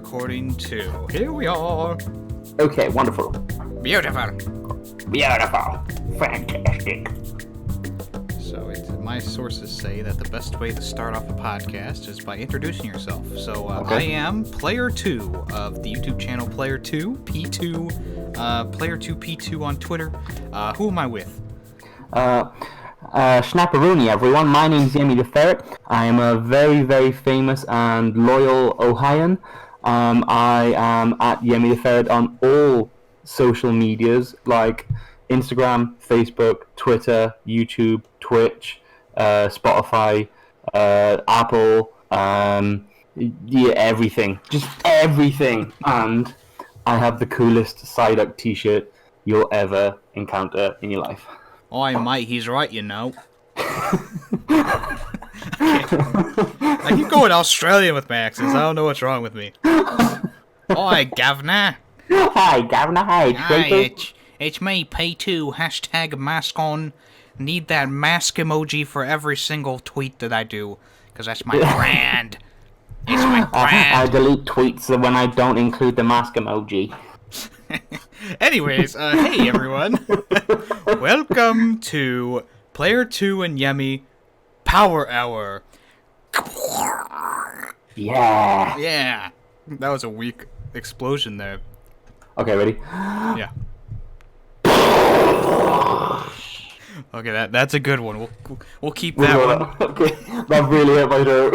recording too. Here we are. Okay, wonderful. Beautiful. Beautiful. Fantastic. So my sources say that the best way to start off a podcast is by introducing yourself. So Okay. I am PlayerTwo of the YouTube channel PlayerTwo, P2, PlayerTwo P2 on Twitter. Who am I with? Snapperoonie, everyone. My name's Yemmy the Ferret. I am a very, very famous and loyal Ohioan. I am at Yemmy the Ferret on all social medias like Instagram, Facebook, Twitter, YouTube, Twitch, Spotify, Apple, yeah, everything. Just everything. And I have the coolest Psyduck t-shirt you'll ever encounter in your life. Oi, mate, he's right, you know. I keep going Australian with my accents. I don't know what's wrong with me. Oi, governor. Hi, governor. Hi, Hi, it's me, P2, hashtag mask on. Need that mask emoji for every single tweet that I do, because that's my brand. It's my I brand. delete tweets when I don't include the mask emoji. Anyways, hey everyone. Welcome to PlayerTwo and Yemmy Power Hour. Yeah. Yeah. That was a weak explosion there. Okay, ready? Yeah. Okay, that's a good one. We'll keep that one. Okay, that really hurt my throat.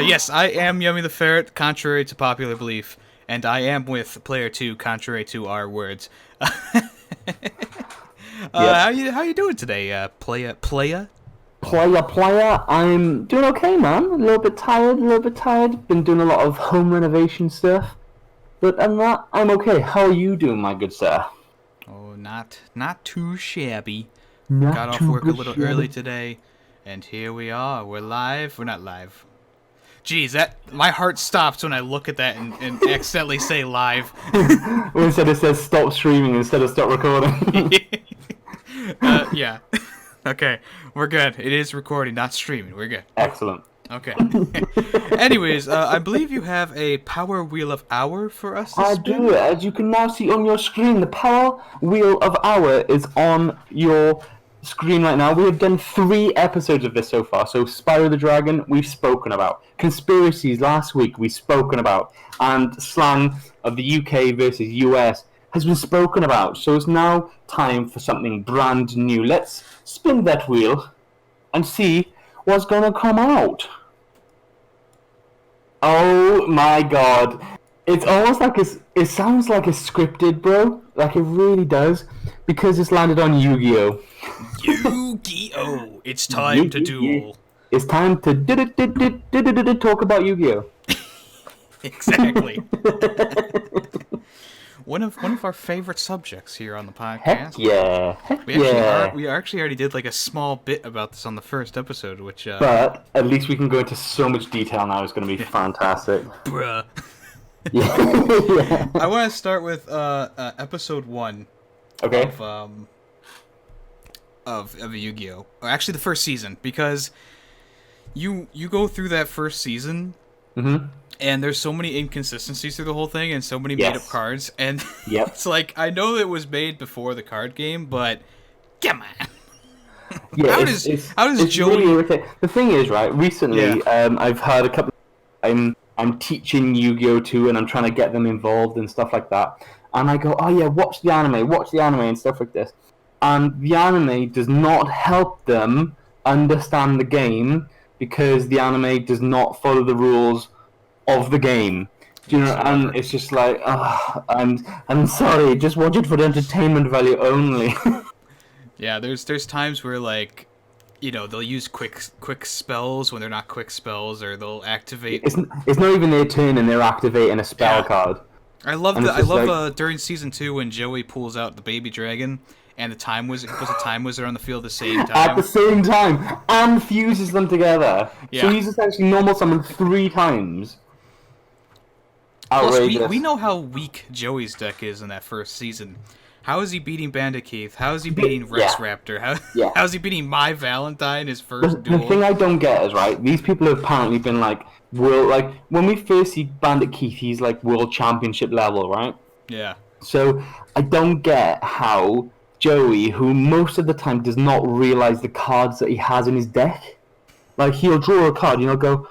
Yes, I am Yemmy the Ferret, contrary to popular belief, and I am with PlayerTwo, contrary to our words. How you doing today, playa? Player. I'm doing okay, man. A little bit tired. Been doing a lot of home renovation stuff. But other than that, I'm okay. How are you doing, my good sir? Oh, not too shabby. Not Got off too work a little shabby. early today, and here we are. We're live. We're not live. Jeez, my heart stops when I look at that and accidentally say live. Or instead it says stop streaming instead of stop recording. Yeah. Okay, we're good. It is recording, not streaming. We're good. Excellent. Okay. Anyways, I believe you have a Power Wheel of Hour for us to I spin? do. As you can now see on your screen, the Power Wheel of Hour is on your screen right now. We have done 3 episodes of this so far. So Spyro the Dragon, we've spoken about. Conspiracies last week, we've spoken about. And slang of the UK versus US has been spoken about. So it's now time for something brand new. Let's spin that wheel and see what's going to come out. Oh my god. It's almost like it sounds like it's scripted, bro. Like it really does. Because it's landed on Yu-Gi-Oh! Yu-Gi-Oh! It's time to duel. It's time to talk about Yu-Gi-Oh! Exactly. One of our favorite subjects here on the podcast. Heck yeah. Heck yeah. We actually already did like a small bit about this on the first episode, which But at least we can go into so much detail now. It's going to be fantastic. bruh. Yeah. I want to start with episode 1 Okay. of Yu-Gi-Oh! Or actually the first season, because you go through that first season and there's so many inconsistencies through the whole thing and so many made up cards, and Yep. it's like, I know it was made before the card game, but come on. Yeah, How does it's Joey... really irritating. The thing is, right, recently I've had a couple... I'm teaching Yu-Gi-Oh! Too, and I'm trying to get them involved and stuff like that. And I go, oh yeah, watch the anime and stuff like this. And the anime does not help them understand the game because the anime does not follow the rules of the game. Do you know? And it's just like, I'm sorry, just watch it for the entertainment value only. Yeah, there's times where, like, you know, they'll use quick spells when they're not quick spells, or they'll activate... It's not even their turn and they're activating a spell card. I love during season 2 when Joey pulls out the baby dragon and the time wizard are on the field at the same time. At the same time, and fuses them together. Yeah. So he's essentially normal summoned 3 times. Plus, Outrageous. we know how weak Joey's deck is in that first season. How is he beating Bandit Keith? How is he beating Rex Raptor? How is he beating My Valentine, his first duel? The thing I don't get is, right, these people have apparently been like, when we first see Bandit Keith, he's like world championship level, right? Yeah. So I don't get how Joey, who most of the time does not realize the cards that he has in his deck, like he'll draw a card, go,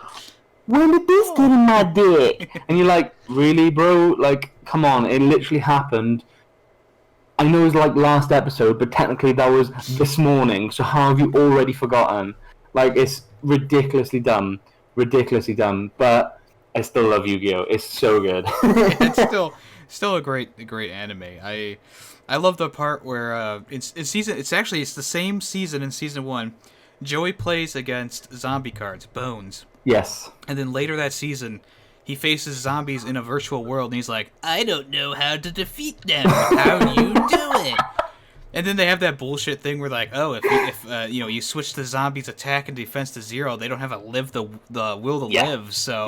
when did this get in my deck? And you're like, really, bro? Like, come on, it literally happened. I know it was like last episode, but technically that was this morning, so how have you already forgotten? Like, it's ridiculously dumb. But I still love Yu-Gi-Oh! It's so good. It's still a great anime. I love the part where it's the same season in season 1. Joey plays against zombie cards, Bones. Yes. And then later that season, he faces zombies in a virtual world, and he's like, I don't know how to defeat them. How do you do it? And then they have that bullshit thing where, like, oh, if you switch the zombies' attack and defense to 0, they don't have the will to live, so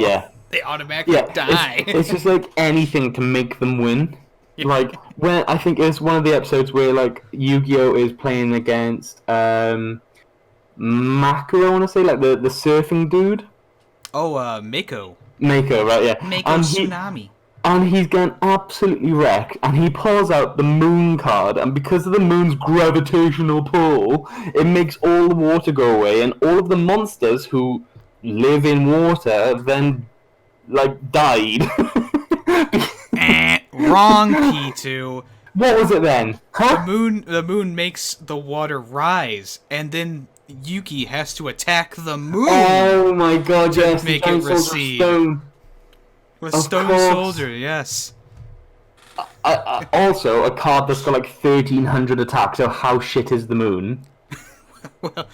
they automatically die. It's just like anything to make them win. Yeah. Like, when I think it's one of the episodes where, like, Yu-Gi-Oh! Is playing against Mako, I want to say, like the surfing dude. Oh, Mako. Mako, right, yeah. Mako Tsunami. And he's getting absolutely wrecked, and he pulls out the moon card, and because of the moon's gravitational pull, it makes all the water go away, and all of the monsters who live in water then, like, died. Wrong, P2. What was it then? Huh? The moon makes the water rise, and then Yuki has to attack the moon. Oh my god, yes. Make it recede. With Stone Soldier, yes. Also, a card that's got like 1,300 attacks, so how shit is the moon? Well,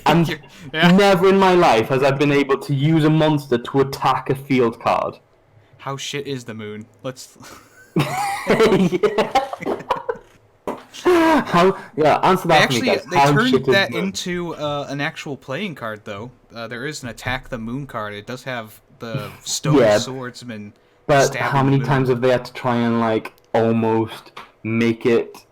and never in my life has I been able to use a monster to attack a field card. How shit is the moon? Let's... Answer that for me, guys. They turned that into an actual playing card, though. There is an Attack the Moon card. It does have the Stone Swordsman. But how many times have they had to try and, like, almost make it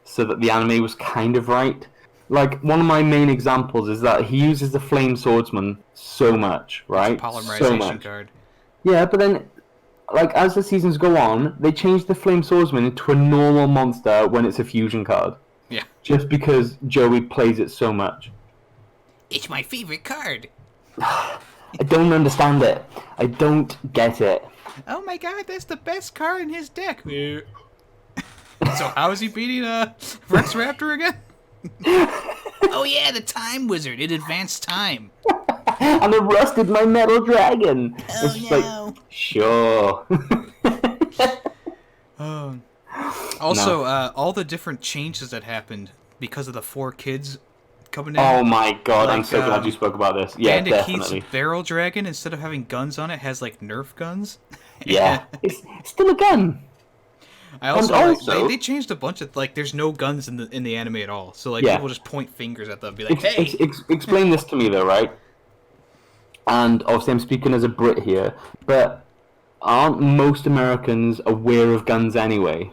so that the anime was kind of right? Like, one of my main examples is that he uses the Flame Swordsman so much, right? It's a polymerization card. Yeah, but then, like, as the seasons go on, they change the Flame Swordsman into a normal monster when it's a fusion card. Yeah. Just because Joey plays it so much. It's my favorite card. I don't understand it. I don't get it. Oh my god, that's the best card in his deck. So how is he beating Rex Raptor again? Oh yeah, the Time Wizard. It advanced time. And it rusted my Metal Dragon. Oh it's just no. Like, sure. Also, all the different changes that happened because of the 4 kids coming in. Oh my god, like, I'm so glad you spoke about this. Yeah, Bandit definitely. Keith's Barrel Dragon, instead of having guns on it, has like Nerf guns. Yeah, it's still a gun. I also they changed a bunch of, like, there's no guns in the anime at all. So like people just point fingers at them and be like, hey. Explain this to me though, right? And obviously I'm speaking as a Brit here, but aren't most Americans aware of guns anyway?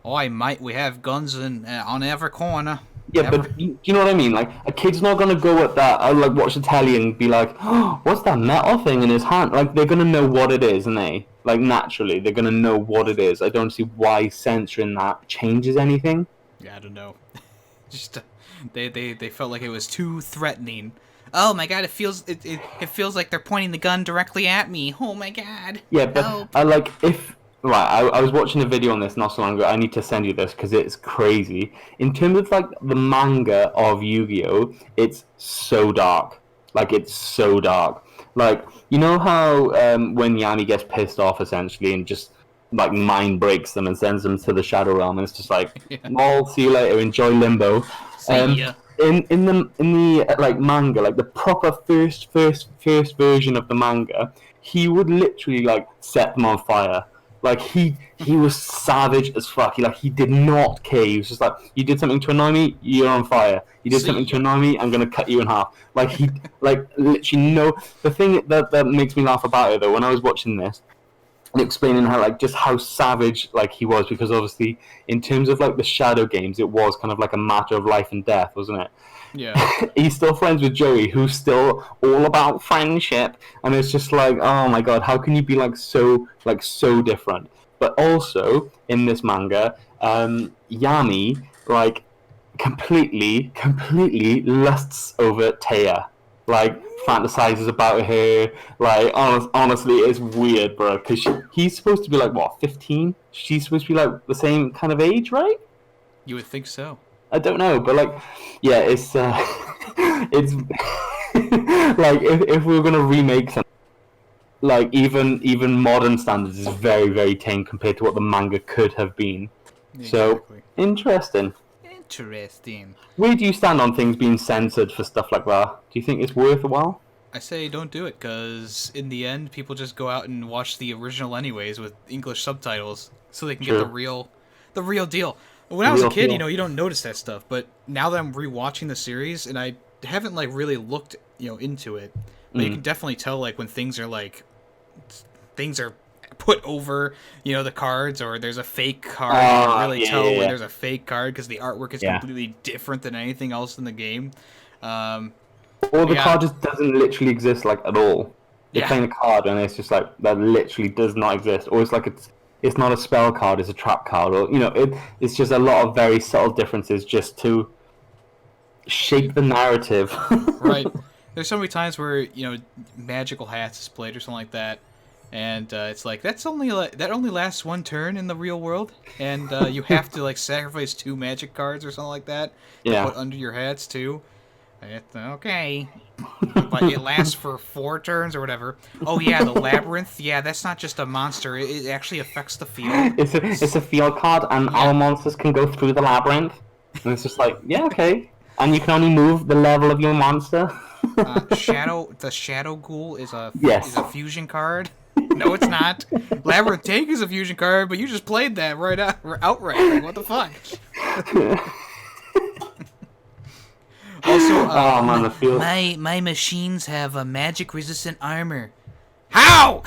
Oh, we have guns on every corner. Yeah, but do you know what I mean? Like, a kid's not gonna go at that, like, watch the telly and be like, oh, what's that metal thing in his hand? Like, they're gonna know what it is, and like, naturally, they're gonna know what it is. I don't see why censoring that changes anything. Yeah, I don't know. Just they felt like it was too threatening. Oh my god, it feels like they're pointing the gun directly at me. Oh my god. Yeah, but I was watching a video on this not so long ago. I need to send you this because it's crazy. In terms of, like, the manga of Yu-Gi-Oh, it's so dark. Like, it's so dark. Like, you know how when Yami gets pissed off, essentially, and just, like, mind breaks them and sends them to the Shadow Realm, and it's just like, well, see you later, enjoy Limbo. See ya. In the like, manga, like, the proper first version of the manga, he would literally, like, set them on fire. Like, he was savage as fuck. He did not care. He was just like, you did something to annoy me, you're on fire. You did something to annoy me, I'm gonna cut you in half. Like, literally no. The thing that makes me laugh about it, though, when I was watching this, and explaining how like just how savage like he was, because obviously in terms of like the Shadow games, it was kind of like a matter of life and death, wasn't it? Yeah. He's still friends with Joey, who's still all about friendship, and it's just like, oh my god, how can you be so different? But also in this manga, Yami like completely lusts over Taya, like fantasizes about her. Like honestly, it's weird, bro. Because he's supposed to be like what, 15? She's supposed to be like the same kind of age, right? You would think so. I don't know, but like, yeah, it's it's like if we were gonna remake something, like even modern standards is very tame compared to what the manga could have been. So Exactly. interesting. Interesting. Where do you stand on things being censored for stuff like that? Do you think it's worth a while? I say don't do it, because in the end, people just go out and watch the original anyways with English subtitles, so they can get True. the real deal. When I The was a real kid, deal. you don't notice that stuff, but now that I'm rewatching the series, and I haven't like really looked, into it, but you can definitely tell like when things are put over, the cards, or there's a fake card. You can really tell when there's a fake card because the artwork is completely different than anything else in the game. Or the Yeah. card just doesn't literally exist like at all. You're Yeah. playing a card and it's just like that literally does not exist, or it's like it's not a spell card, it's a trap card, or it's just a lot of very subtle differences just to shape the narrative. Right. There's so many times where magical hats is played or something like that, and it's like that only lasts one turn in the real world, and you have to like sacrifice 2 magic cards or something like that to Yeah. put under your hats too. Okay, but it lasts for 4 turns or whatever. Oh yeah, the labyrinth. Yeah, that's not just a monster. It actually affects the field. It's a field card, and our monsters can go through the labyrinth. And it's just like, yeah, okay. And you can only move the level of your monster. The Shadow Ghoul is a fusion card. No, it's not. Labyrinth Tank is a fusion card, but you just played that outright. Like, what the fuck? Also, Oh man, the field. my machines have a magic resistant armor. How?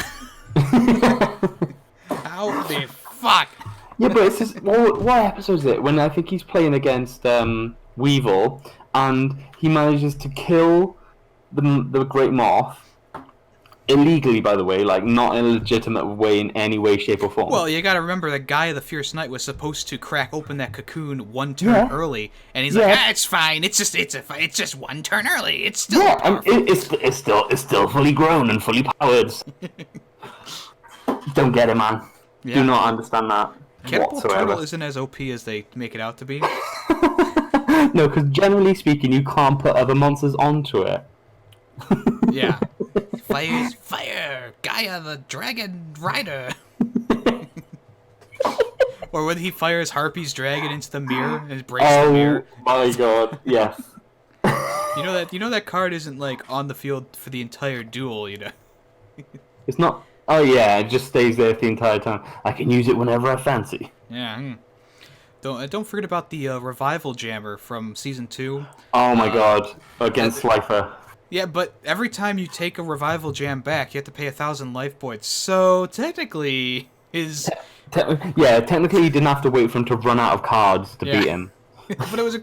How the fuck? Yeah, but it's just what episode is it? When I think he's playing against Weevil, and he manages to kill the Great Moth illegally, by the way, like not in a legitimate way in any way, shape, or form. Well, you gotta remember that guy of the Fierce Knight was supposed to crack open that cocoon 1 turn early, and he's like, it's fine. It's just 1 turn early. It's still powerful. And it's still fully grown and fully powered. Don't get it, man. Yeah. Do not understand that Catapult whatsoever. Turtle isn't as OP as they make it out to be. No, because generally speaking, you can't put other monsters onto it. Yeah. Fire! Gaia the Dragon Rider! Or when he fires Harpy's dragon into the mirror and breaks the mirror. Oh my god, yes. You know that card isn't like on the field for the entire duel, It's not... Oh yeah, it just stays there the entire time. I can use it whenever I fancy. Yeah. Don't forget about the revival jammer from season 2. Oh my god, against Slifer. Yeah, but every time you take a revival jam back, you have to pay 1,000 life points. So technically, Technically he didn't have to wait for him to run out of cards to beat him. But it was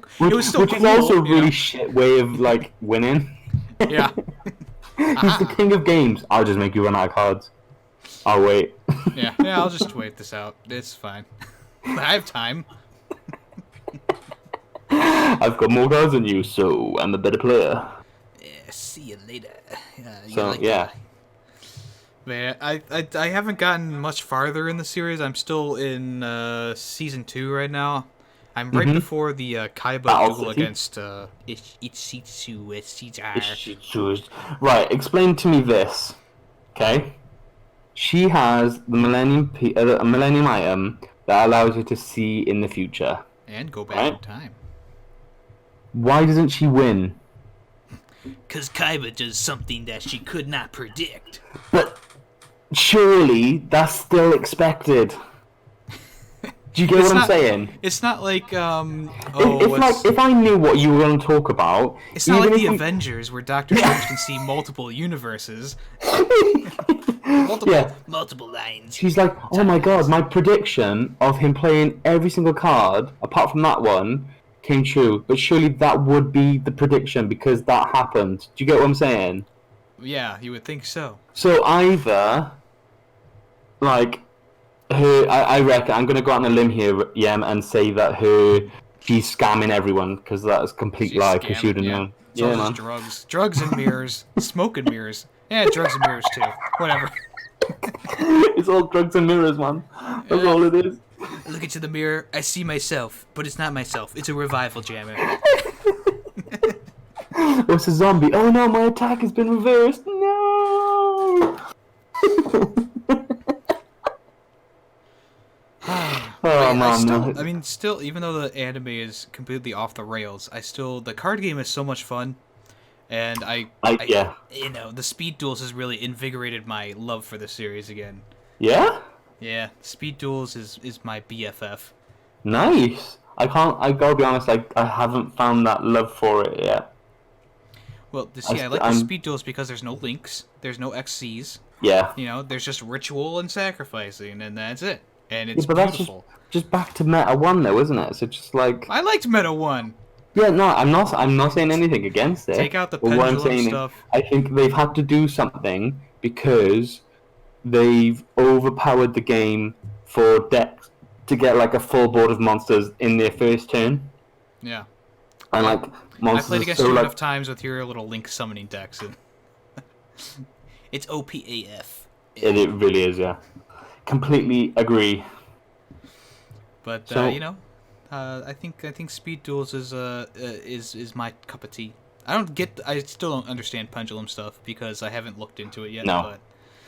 still which cool, is also a really shit way of like winning. Yeah. He's the king of games. I'll just make you run out of cards. I'll wait. Yeah, I'll just wait this out. It's fine. I have time. I've got more cards than you, so I'm a better player. Yeah, see you later. Yeah. Man, I haven't gotten much farther in the series. I'm still in season 2 right now. I'm right before the Kaiba duel against Ishitsu. Right, explain to me this, okay? She has the Millennium item that allows her to see in the future. And go back in time. Why doesn't she win? Because Kaiba does something that she could not predict. But surely that's still expected. Do you get what I'm saying? It's not like If I knew what you were going to talk about, it's not like the Avengers where Doctor Strange can see multiple universes, multiple lines. She's like, oh my god, my prediction of him playing every single card, apart from that one, came true. But surely that would be the prediction because that happened. Do you get what I'm saying? Yeah, you would think so. So either, like, I reckon I'm gonna go out on a limb here, Yem, and say that she's scamming everyone because that's a complete lie. Because she would have known. It's all just drugs and mirrors, smoke and mirrors. Yeah, drugs and mirrors too. Whatever. It's all drugs and mirrors, man. That's all it is. I look into the mirror, I see myself, but it's not myself. It's a revival jammer. Oh, it's a zombie. Oh no, my attack has been reversed. No. Oh man! Still, even though the anime is completely off the rails, the card game is so much fun, and the speed duels has really invigorated my love for the series again. Yeah. Yeah, speed duels is my BFF. Nice. I gotta be honest. I haven't found that love for it yet. Well, I like the speed duels because there's no links, there's no XCs. Yeah. There's just ritual and sacrificing, and that's it. And it's but beautiful. That's just back to Meta 1 though, isn't it? So just like I liked Meta 1. Yeah, no, I'm not saying anything against it. Take out the pendulum stuff. I think they've had to do something because they've overpowered the game for decks to get like a full board of monsters in their first turn. Yeah. And like monsters I played against you enough times with your little link summoning decks and it's OPAF. It really is, yeah. Completely agree. But I think speed duels is my cup of tea. I still don't understand pendulum stuff because I haven't looked into it yet. No.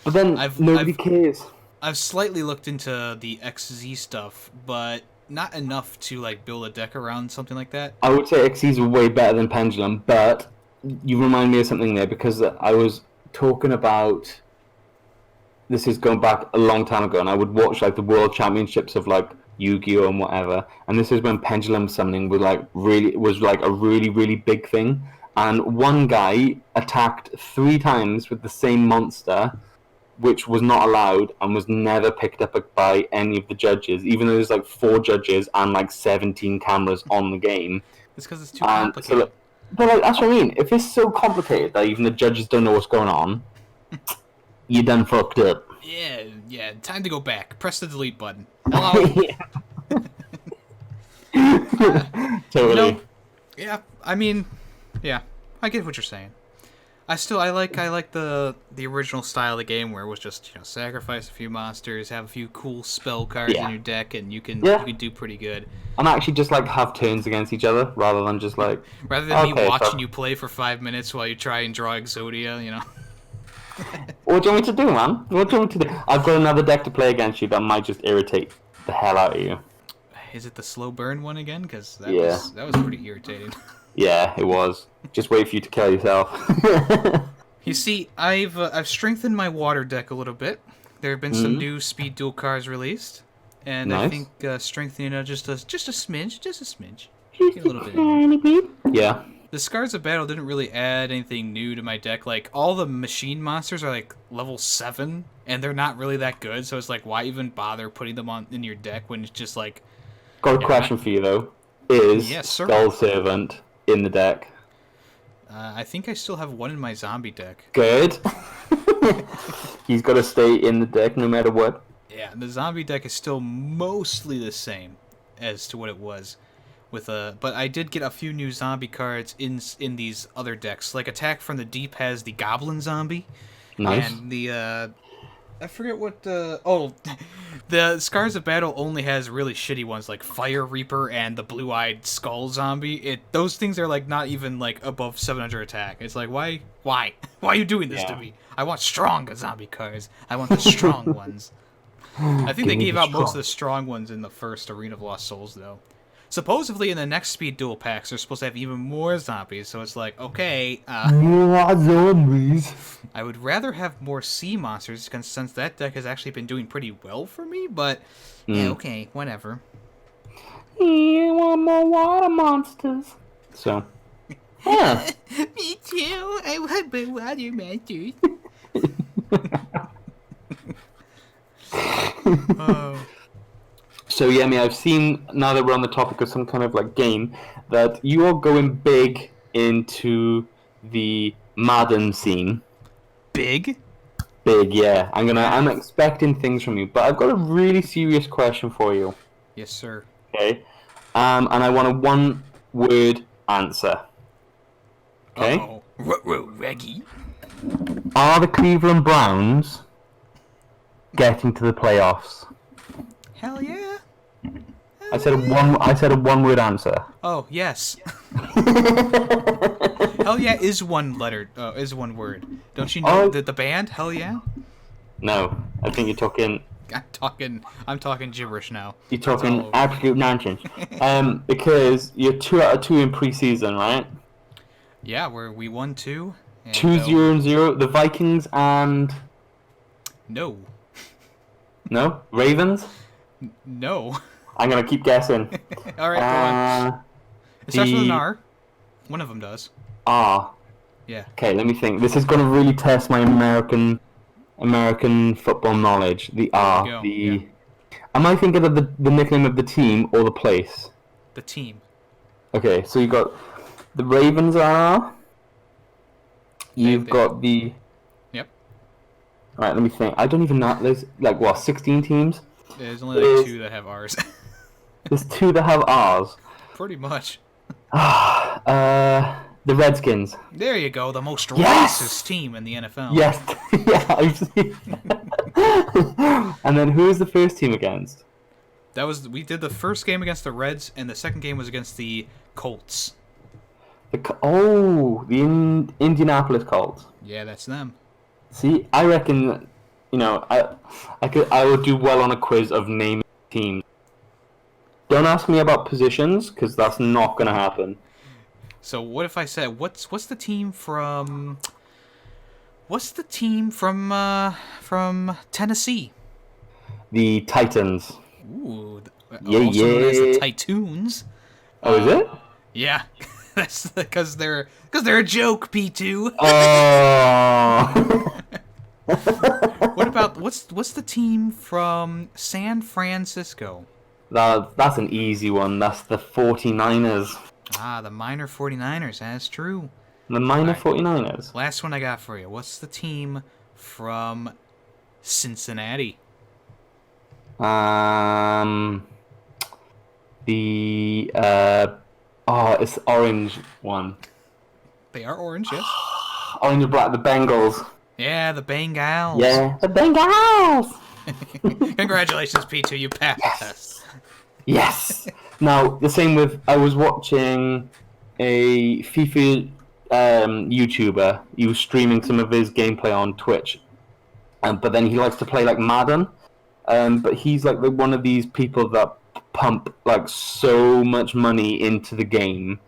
But then nobody cares. I've slightly looked into the XZ stuff, but not enough to like build a deck around something like that. I would say XZs are way better than pendulum, but you remind me of something there because I was talking about. This is going back a long time ago, and I would watch like the World Championships of like Yu-Gi-Oh and whatever. And this is when pendulum summoning was like a really big thing. And one guy attacked 3 times with the same monster, which was not allowed and was never picked up by any of the judges, even though there's like 4 judges and like 17 cameras on the game. It's because it's too complicated. So, but like that's what I mean. If it's so complicated that even the judges don't know what's going on. You done fucked up. Yeah. Time to go back. Press the delete button. Hello. Totally. I get what you're saying. I like the original style of the game where it was just sacrifice a few monsters, have a few cool spell cards in your deck, and you can do pretty good. And actually just like have turns against each other rather than just like me watching you play for 5 minutes while you try and draw Exodia. What do you want me to do, man? What do you want me to do? I've got another deck to play against you that might just irritate the hell out of you. Is it the slow burn one again? Because that was pretty irritating. Yeah, it was. Just wait for you to kill yourself. You see, I've strengthened my water deck a little bit. There have been some new speed duel cards released, and nice. I think strengthening just a smidge. Get a little bit. Yeah. The Scars of Battle didn't really add anything new to my deck. Like, all the machine monsters are, like, level 7, and they're not really that good, so it's like, why even bother putting them in your deck when it's just, like... Got a question for you, though. Is Skull Servant in the deck? I think I still have one in my zombie deck. Good. He's got to stay in the deck no matter what. Yeah, the zombie deck is still mostly the same as to what it was. But I did get a few new zombie cards in these other decks. Like Attack from the Deep has the Goblin Zombie. Nice. And the I forget what the Scars of Battle only has really shitty ones like Fire Reaper and the Blue-Eyed Skull Zombie. Those things are like not even like above 700 attack. It's like why are you doing this to me? I want strong zombie cards. I want the strong ones. I think they gave out most of the strong ones in the first Arena of Lost Souls though. Supposedly, in the next speed duel packs, they're supposed to have even more zombies, so it's like, okay, more zombies. I would rather have more sea monsters, since that deck has actually been doing pretty well for me, but, yeah, okay, whatever. You want more water monsters? So, yeah. Me too. I want my water monsters. Oh. So Yemi, I've seen, now that we're on the topic of some kind of like game, that you are going big into the Madden scene. Big? Big, yeah. I'm expecting things from you, but I've got a really serious question for you. Yes, sir. Okay. And I want a one-word answer. Okay. Uh-oh. Ruh-roh, Reggie. Are the Cleveland Browns getting to the playoffs? Hell yeah. I said a one-word answer. Oh, yes. Hell yeah is one letter, is one word. Don't you know that the band? Hell yeah? No, I think you're talking. I'm talking gibberish now. You're talking absolute nonsense. Because you're 2 out of 2 in preseason, right? Yeah, we won 2. 2-0-0. The Vikings and no. No Ravens. No. I'm gonna keep guessing. All right, go on. It starts with an R. One of them does. R. Yeah. Okay, let me think. This is gonna really test my American football knowledge. The R. Go. The. Yeah. Am I thinking of the nickname of the team or the place? The team. Okay, so you got the Ravens are. You've got the. Yep. All right, let me think. I don't even know. There's like what 16 teams. There's only like 2 that have R's. There's 2 that have R's. Pretty much. The Redskins. There you go. The most racist team in the NFL. Yes. Yeah, I've seen. And then who is the first team against? We did the first game against the Reds, and the second game was against the Colts. The Indianapolis Colts. Yeah, that's them. See, I reckon, I would do well on a quiz of naming teams. Don't ask me about positions, because that's not going to happen. So what if I said, what's the team from... What's the team from Tennessee? The Titans. Ooh, yeah, also known as the Titans. Oh, is it? Yeah, that's because they're a joke, P2. Oh. What about what's the team from San Francisco? That's an easy one. That's the 49ers. Ah, the minor 49ers. That's true. The minor 49ers. Last one I got for you. What's the team from Cincinnati? It's orange one. They are orange, yes. Orange and black, the Bengals. Yeah, the Bengals. Yeah, the Bengals. Congratulations, P2, you passed the test. Yes. Now the same with I was watching a FIFA YouTuber. He was streaming some of his gameplay on Twitch, but then he likes to play like Madden. But he's like one of these people that pump like so much money into the game,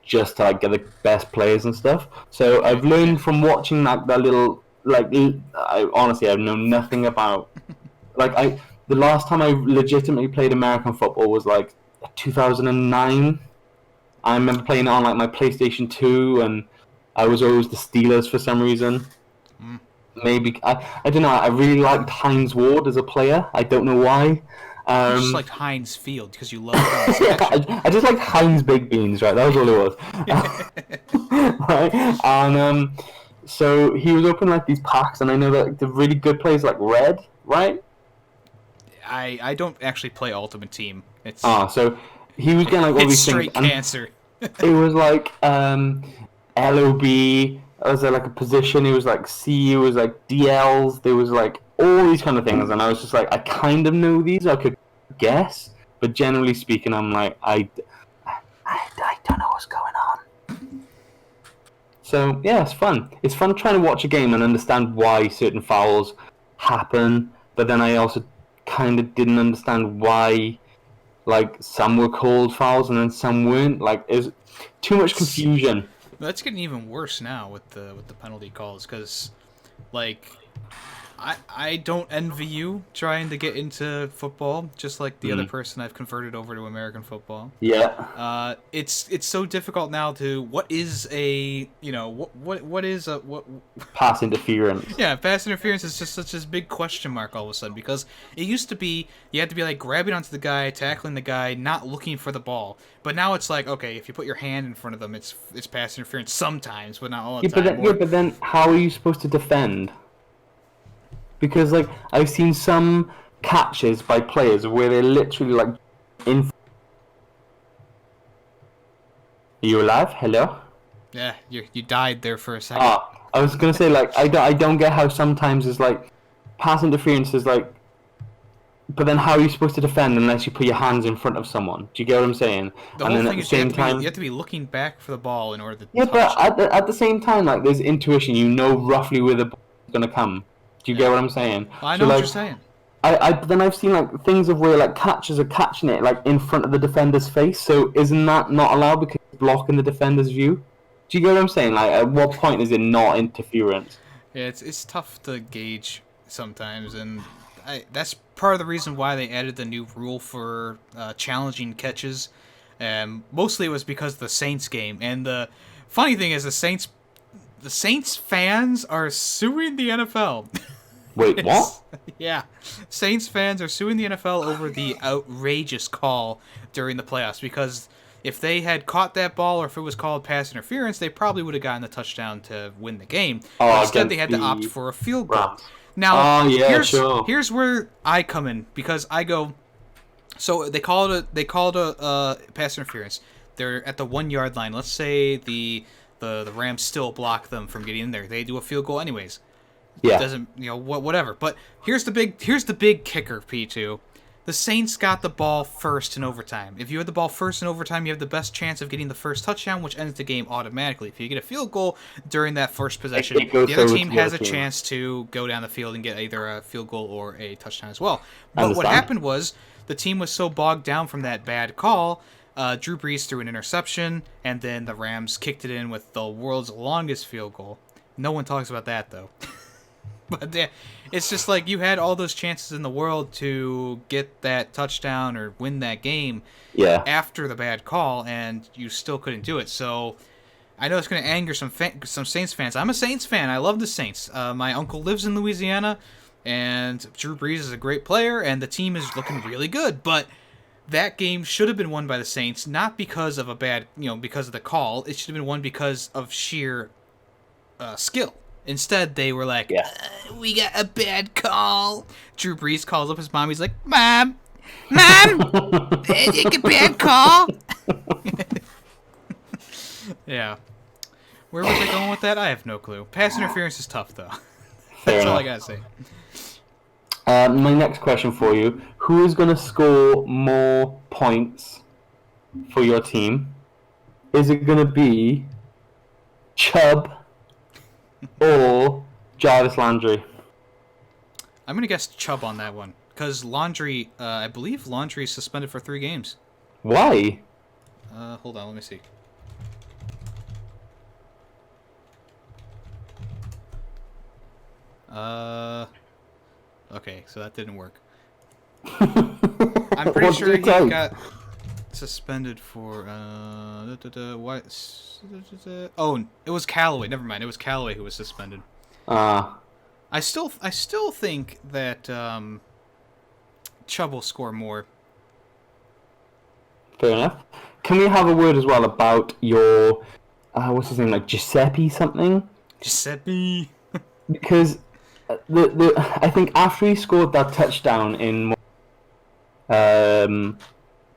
just to like get the best players and stuff. So I've learned from watching that little I honestly have known nothing about the last time I legitimately played American football was like 2009. I remember playing it on like my PlayStation 2, and I was always the Steelers for some reason. Maybe I don't know. I really liked Hines Ward as a player. I don't know why. You just liked Heinz Field because you love I just liked Heinz Big Beans, right? That was all it was. Right? And so he was opening like these packs, and I know that the really good players like Red, right? I don't actually play Ultimate Team. It's so he was getting like all these straight things. Cancer. It was like LOB. Was there like a position? It was like C. It was like DLs. There was like all these kind of things, and I was just like, I kind of know these. I could guess, but generally speaking, I'm like, I don't know what's going on. So yeah, it's fun. It's fun trying to watch a game and understand why certain fouls happen, but then I also kind of didn't understand why, like, some were called fouls and then some weren't. Like, there's too much confusion. That's getting even worse now with the penalty calls, because, like, I don't envy you trying to get into football, just like the other person I've converted over to American football. Yeah. It's so difficult now to what is a what is a what Pass interference. yeah, pass interference is just such a big question mark all of a sudden, because it used to be you had to be like grabbing onto the guy, tackling the guy, not looking for the ball. But now it's like, okay, if you put your hand in front of them, it's pass interference sometimes, but not all the time. But then how are you supposed to defend? Because like I've seen some catches by players where they're literally like in. Are you alive? Hello? Yeah, you died there for a second. I was gonna say, like, I don't get how sometimes it's like pass interference is like, but then how are you supposed to defend unless you put your hands in front of someone? Do you get what I'm saying? The and whole then thing at the is same time, you have to be looking back for the ball in order to yeah, touch but at the same time, like, there's intuition. You know roughly where the ball is gonna come. Do you get what I'm saying? I So know what like, you're saying. then I've seen like things of where like catchers are catching it like in front of the defender's face. So isn't that not allowed because it's blocking the defender's view? Do you get what I'm saying? Like, at what point is it not interference? Yeah, it's tough to gauge sometimes, and that's part of the reason why they added the new rule for challenging catches. Mostly it was because of the Saints game, and the funny thing is the Saints fans are suing the NFL. Wait, what? Yeah, Saints fans are suing the NFL over the outrageous call during the playoffs, because if they had caught that ball, or if it was called pass interference, they probably would have gotten the touchdown to win the game. But instead, they had to opt for a field goal. Rams. Now, sure. here's where I come in, because I go. So they called a pass interference. They're at the 1 yard line. Let's say the Rams still block them from getting in there. They do a field goal anyways. Yeah. Doesn't whatever. But here's the big kicker, P2. The Saints got the ball first in overtime. If you have the ball first in overtime, you have the best chance of getting the first touchdown, which ends the game automatically. If you get a field goal during that first possession, the other team has a chance to go down the field and get either a field goal or a touchdown as well. But what happened was the team was so bogged down from that bad call, Drew Brees threw an interception, and then the Rams kicked it in with the world's longest field goal. No one talks about that, though. But it's just like you had all those chances in the world to get that touchdown or win that game after the bad call, and you still couldn't do it. So I know it's going to anger some Saints fans. I'm a Saints fan. I love the Saints. My uncle lives in Louisiana, and Drew Brees is a great player, and the team is looking really good. But that game should have been won by the Saints, not because of because of the call. It should have been won because of sheer skill. Instead, they were like, we got a bad call. Drew Brees calls up his mom. He's like, Mom, it's a bad call. Yeah. Where was I going with that? I have no clue. Pass interference is tough, though. That's all I gotta say. My next question for you. Who is going to score more points for your team? Is it going to be Chubb or Jarvis Landry? I'm going to guess Chubb on that one. Because Landry, I believe Landry is suspended for 3 games. Why? Hold on, let me see. Okay, so that didn't work. I'm pretty sure he got suspended for what? Oh, it was Callaway. Never mind. It was Callaway who was suspended. I still think that Chubb will score more. Fair enough. Can we have a word as well about your what's his name, like Giuseppe something? Giuseppe. Because I think after he scored that touchdown in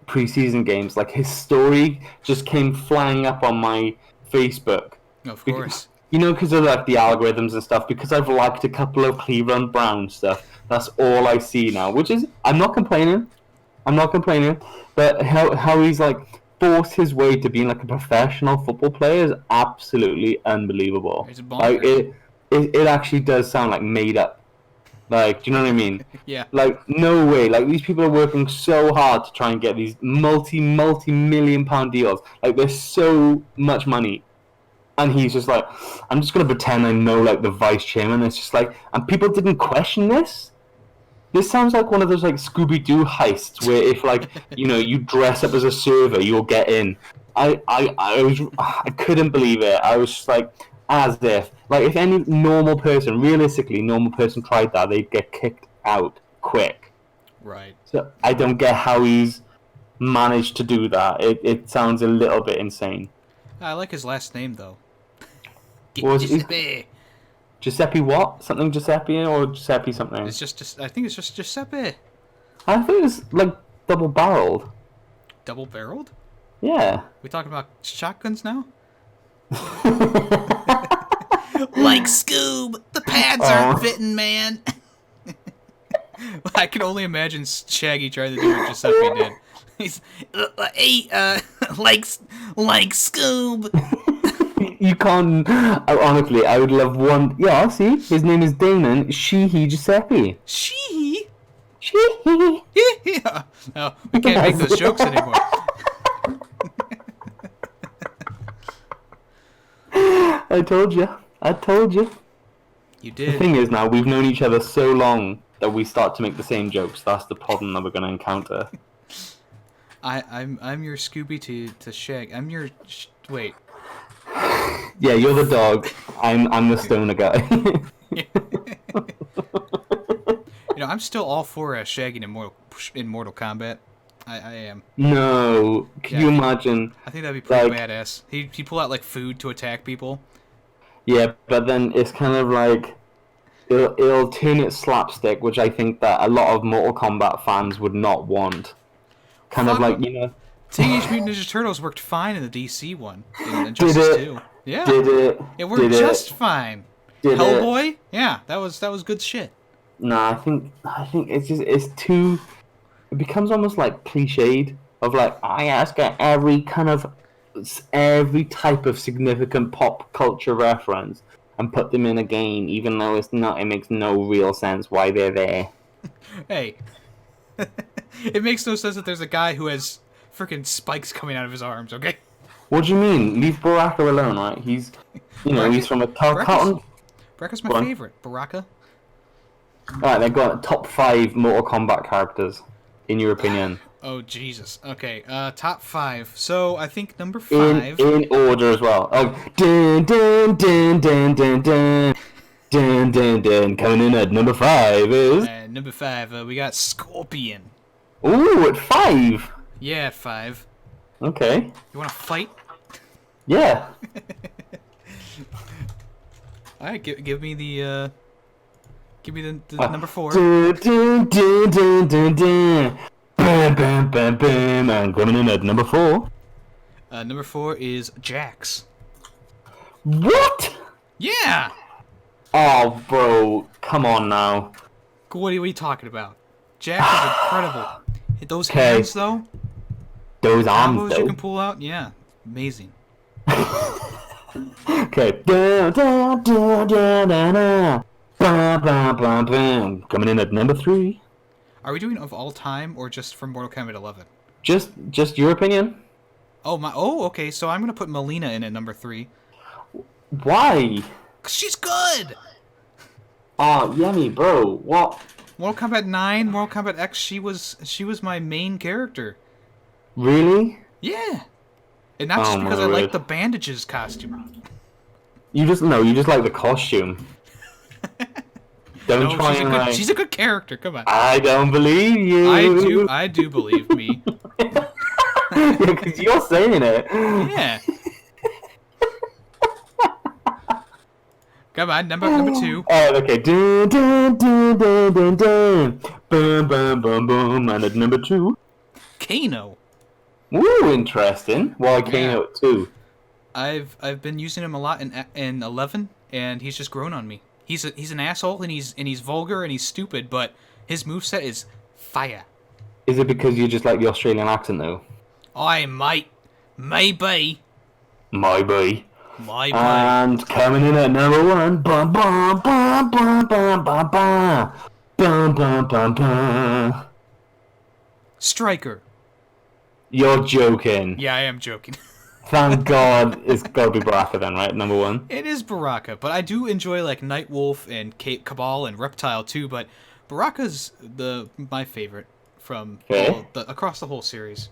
preseason games, like his story just came flying up on my Facebook. Of course. Because of like the algorithms and stuff. Because I've liked a couple of Cleveland Browns stuff. That's all I see now. Which is, I'm not complaining. But how he's like forced his way to being like a professional football player is absolutely unbelievable. He's a bonker. It actually does sound like made up. Like, do you know what I mean? Yeah. Like, no way. Like, these people are working so hard to try and get these multi-million-pound deals. Like, there's so much money. And he's just like, I'm just gonna pretend I know like the vice chairman. It's just like, and people didn't question this. This sounds like one of those like Scooby-Doo heists where if like you dress up as a server, you'll get in. I couldn't believe it. I was just like, as if like if any realistically normal person tried that, they'd get kicked out quick. Right. So I don't get how he's managed to do that. It sounds a little bit insane. I like his last name though. Giuseppe. Giuseppe what? Something Giuseppe or Giuseppe something? It's just I think it's just Giuseppe. I think it's like double-barreled. Double-barreled? Yeah. We talking about shotguns now? Like Scoob, the pads aren't fitting, man. I can only imagine Shaggy trying to do what Giuseppe did. He's like Scoob. You can't. Honestly, I would love one. Yeah, see, his name is Damon. He Giuseppe. She. Yeah. No, we can't make those jokes anymore. I told you. You The did. thing is, now we've known each other so long that we start to make the same jokes. That's the problem that we're going to encounter. I'm your Scooby to Shag. I'm your wait. Yeah, you're the dog. I'm the stoner guy. I'm still all for shagging in Mortal Kombat. I am. No, can you imagine? I think that'd be pretty badass. He pull out like food to attack people. Yeah, but then it's kind of like it'll turn it slapstick, which I think that a lot of Mortal Kombat fans would not want. Kind of like Teenage Mutant Ninja Turtles worked fine in the DC one. In Injustice 2. Yeah. Did it? It worked just fine. Did Hellboy? It? Yeah, that was good shit. No, I think it's too. It becomes almost like cliched of like I ask every type of significant pop culture reference and put them in a game, even though it's not. It makes no real sense why they're there. Hey, it makes no sense that there's a guy who has freaking spikes coming out of his arms. Okay. What do you mean? Leave Baraka alone, right? He's he's from a cartoon. Baraka's my favorite. Baraka. Alright, they've got top 5 Mortal Kombat characters, in your opinion. Oh, Jesus. Okay, top 5. So, I think number 5... In order as well. Oh, dun dun dun dun dun dun. Dun dun dun. Coming in at number 5 is... number 5, we got Scorpion. Ooh, at 5? Yeah, at 5. Okay. You wanna fight? Yeah. Alright, give me the... Give me the number 4. Dun, dun, dun, dun, dun, dun. Bam, bam, bam, bam. And coming in at number 4. Number 4 is Jax. What? Yeah! Oh, bro. Come on now. What are we talking about? Jax is incredible. Those hands, though. Those arms, combos though. you can pull out, yeah. Amazing. Okay. Dun, dun, dun, dun, dun, dun. Bam, bam, bam, bam. Coming in at number 3. Are we doing of all time or just from Mortal Kombat 11? Just your opinion? Oh, okay. So I'm gonna put Melina in at number 3. Why? 'Cause she's good. Oh, Yemmy, bro. What? Mortal Kombat 9, Mortal Kombat X. She was my main character. Really? Yeah. And not just because I like the bandages costume. You just like the costume. Don't try and like... She's a good character. Come on. I don't believe you. I do believe me. Yeah, because you're saying it. Yeah. Come on, number 2. Oh, okay. Dun, dun, dun, dun, dun, dun. Boom, boom, boom, boom. And at number 2, Kano. Ooh, interesting. Why Kano at 2? I've been using him a lot in 11, and he's just grown on me. He's an asshole, and he's vulgar and he's stupid, but his moveset is fire. Is it because you just like the Australian accent though? I might, maybe. Maybe. Maybe. And coming in at number 1, bum bum bum bum bum bum bum bum bum bum bum. Striker. You're joking. Yeah, I am joking. Thank God, it's got to be Baraka then, right? Number one. It is Baraka, but I do enjoy like Nightwolf and Cabal and Reptile too. But Baraka's my favorite from across the whole series.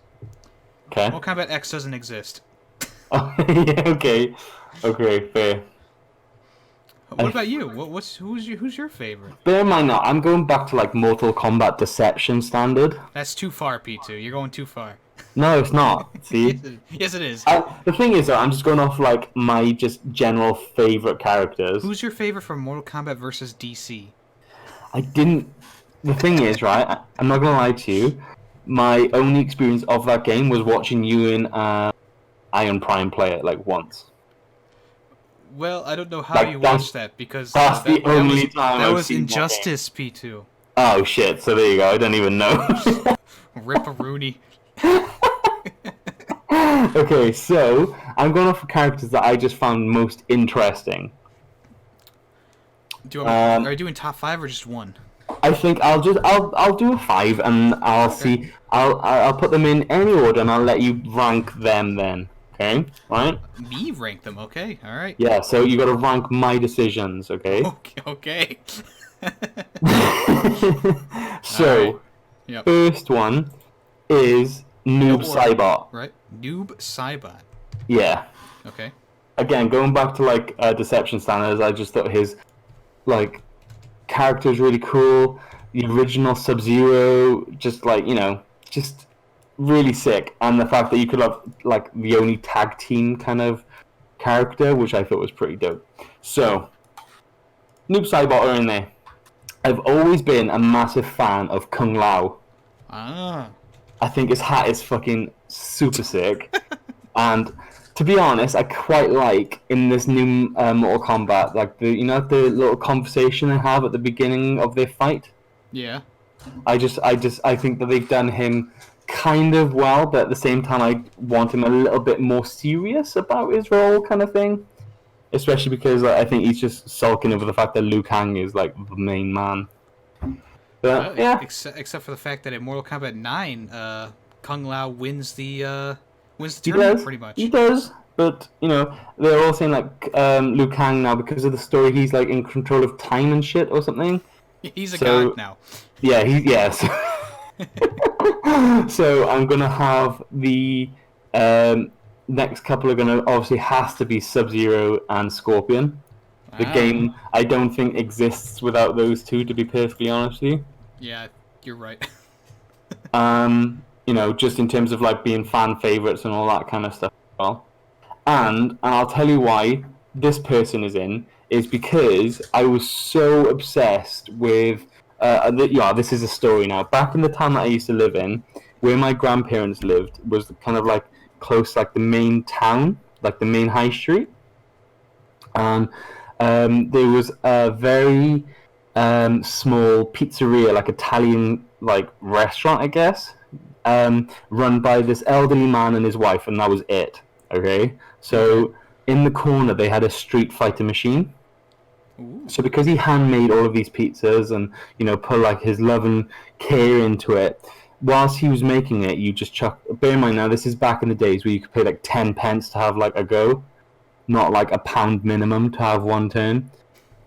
Okay. Mortal Kombat X doesn't exist. Oh, yeah, okay. Okay, fair. What about you? Who's your favorite? Bear in mind now, I'm going back to like Mortal Kombat Deception standard. That's too far, P2. You're going too far. No, it's not. See? Yes, it is. The thing is, though, I'm just going off like my just general favorite characters. Who's your favorite from Mortal Kombat versus DC? I didn't. The thing is, right? I'm not gonna lie to you. My only experience of that game was watching you and Iron Prime play it like once. Well, I don't know how you watched that because that's the only time that I've was seen Injustice, P2. Oh shit! So there you go. I don't even know. Rip-a-rooney. Okay, so I'm going off for characters that I just found most interesting. Are you doing top 5 or just one? I think I'll do a 5 and I'll see. I'll put them in any order and I'll let you rank them then. Okay, right? Me rank them. Okay, all right. Yeah. So you got to rank my decisions. Okay. Okay. So, right. Yep. First one is Noob Saibot. Right. Noob Saibot. Yeah. Okay. Again, going back to like Deception standards, I just thought his like character is really cool. The original Sub-Zero, just like just really sick, and the fact that you could have like the only tag team kind of character, which I thought was pretty dope. So, Noob Saibot are in there. I've always been a massive fan of Kung Lao. Ah. I think his hat is fucking super sick. And to be honest, I quite like in this new Mortal Kombat, like the little conversation they have at the beginning of their fight. Yeah. I think that they've done him kind of well, but at the same time I want him a little bit more serious about his role, kind of thing. Especially because I think he's just sulking over the fact that Liu Kang is like the main man. But, yeah. Except for the fact that in Mortal Kombat 9, Kung Lao wins the tournament pretty much. He does, but they're all saying like Liu Kang now because of the story. He's like in control of time and shit or something. He's a god now. Yeah, so I'm gonna have the next couple are gonna obviously has to be Sub-Zero and Scorpion. The game I don't think exists without those two, to be perfectly honest with you. Yeah, you're right. Just in terms of like being fan favorites and all that kind of stuff as well. And I'll tell you why this person is because I was so obsessed with this is a story now. Back in the town that I used to live in, where my grandparents lived, was kind of like close, like the main town, like the main high street. And there was a very small pizzeria, like Italian like restaurant, I guess, run by this elderly man and his wife, and that was it. Okay, so in the corner they had a Street Fighter machine. Ooh. So because he handmade all of these pizzas and put like his love and care into it, whilst he was making it, you just chuck. Bear in mind now, this is back in the days where you could pay like 10 pence to have like a go, not like £1 minimum to have one turn,